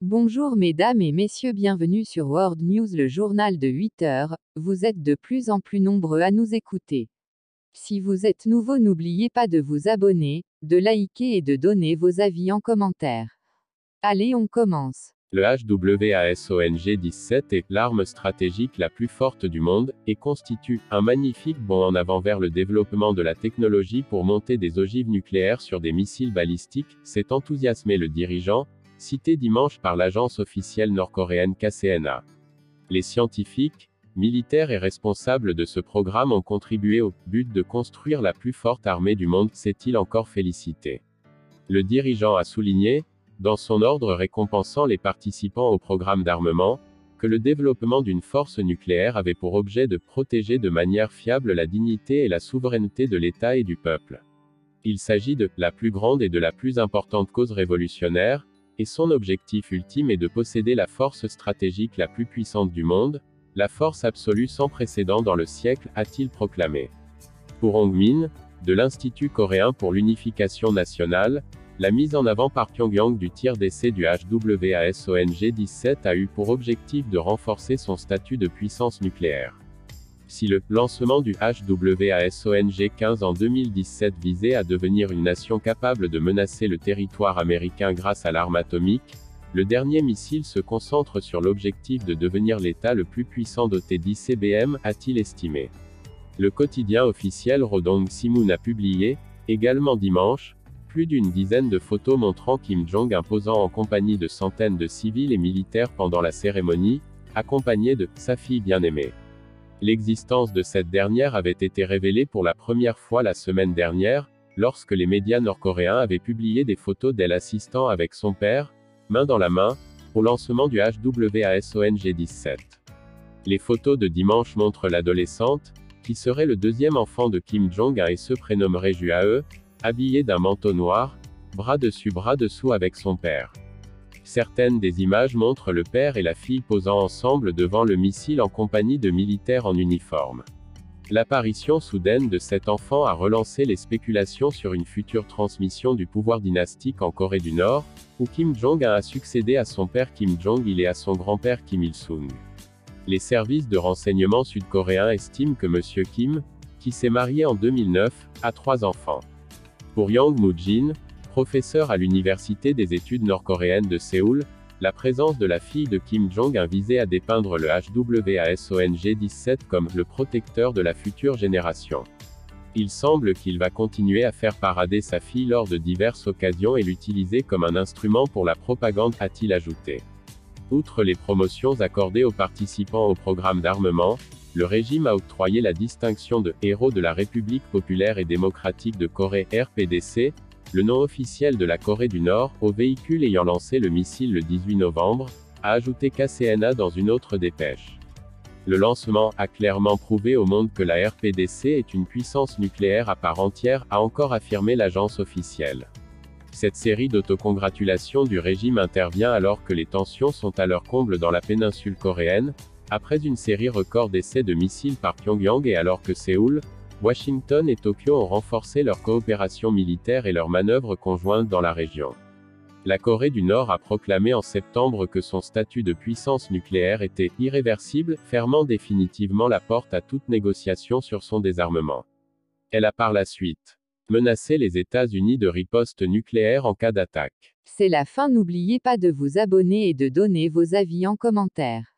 Bonjour mesdames et messieurs, bienvenue sur World News, le journal de 8 heures. Vous êtes de plus en plus nombreux à nous écouter. Si vous êtes nouveau, n'oubliez pas de vous abonner, de liker et de donner vos avis en commentaire. Allez, on commence. Le HWASONG-17 est l'arme stratégique la plus forte du monde, et constitue un magnifique bond en avant vers le développement de la technologie pour monter des ogives nucléaires sur des missiles balistiques, s'est enthousiasmé le dirigeant, cité dimanche par l'agence officielle nord-coréenne KCNA. Les scientifiques, militaires et responsables de ce programme ont contribué au but de construire la plus forte armée du monde, s'est-il encore félicité. Le dirigeant a souligné, dans son ordre récompensant les participants au programme d'armement, que le développement d'une force nucléaire avait pour objet de protéger de manière fiable la dignité et la souveraineté de l'État et du peuple. Il s'agit de la plus grande et de la plus importante cause révolutionnaire, et son objectif ultime est de posséder la force stratégique la plus puissante du monde, la force absolue sans précédent dans le siècle, a-t-il proclamé. Pour Hong Min, de l'Institut coréen pour l'unification nationale, la mise en avant par Pyongyang du tir d'essai du HWASONG-17 a eu pour objectif de renforcer son statut de puissance nucléaire. Si le lancement du HWASONG-15 en 2017 visait à devenir une nation capable de menacer le territoire américain grâce à l'arme atomique, le dernier missile se concentre sur l'objectif de devenir l'État le plus puissant doté d'ICBM, a-t-il estimé. Le quotidien officiel Rodong Sinmun a publié, également dimanche, plus d'une dizaine de photos montrant Kim Jong imposant en compagnie de centaines de civils et militaires pendant la cérémonie, accompagné de sa fille bien-aimée. L'existence de cette dernière avait été révélée pour la première fois la semaine dernière, lorsque les médias nord-coréens avaient publié des photos d'elle assistant avec son père, main dans la main, au lancement du HWASONG-17. Les photos de dimanche montrent l'adolescente, qui serait le deuxième enfant de Kim Jong-un et se prénommerait Juae, habillée d'un manteau noir, bras dessus bras dessous avec son père. Certaines des images montrent le père et la fille posant ensemble devant le missile en compagnie de militaires en uniforme. L'apparition soudaine de cet enfant a relancé les spéculations sur une future transmission du pouvoir dynastique en Corée du Nord, où Kim Jong-un a succédé à son père Kim Jong-il et à son grand-père Kim Il-sung. Les services de renseignement sud-coréens estiment que M. Kim, qui s'est marié en 2009, a 3 enfants. Pour Yang Moo-jin, professeur à l'Université des études nord-coréennes de Séoul, la présence de la fille de Kim Jong-un visait à dépeindre le HWASONG-17 comme le protecteur de la future génération. Il semble qu'il va continuer à faire parader sa fille lors de diverses occasions et l'utiliser comme un instrument pour la propagande, a-t-il ajouté. Outre les promotions accordées aux participants au programme d'armement, le régime a octroyé la distinction de héros de la République populaire et démocratique de Corée, RPDC, le nom officiel de la Corée du Nord, au véhicule ayant lancé le missile le 18 novembre, a ajouté KCNA dans une autre dépêche. Le lancement a clairement prouvé au monde que la RPDC est une puissance nucléaire à part entière, a encore affirmé l'agence officielle. Cette série d'autocongratulations du régime intervient alors que les tensions sont à leur comble dans la péninsule coréenne, après une série record d'essais de missiles par Pyongyang et alors que Séoul, Washington et Tokyo ont renforcé leur coopération militaire et leurs manœuvres conjointes dans la région. La Corée du Nord a proclamé en septembre que son statut de puissance nucléaire était irréversible, fermant définitivement la porte à toute négociation sur son désarmement. Elle a par la suite menacé les États-Unis de riposte nucléaire en cas d'attaque. C'est la fin, n'oubliez pas de vous abonner et de donner vos avis en commentaire.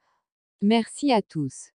Merci à tous.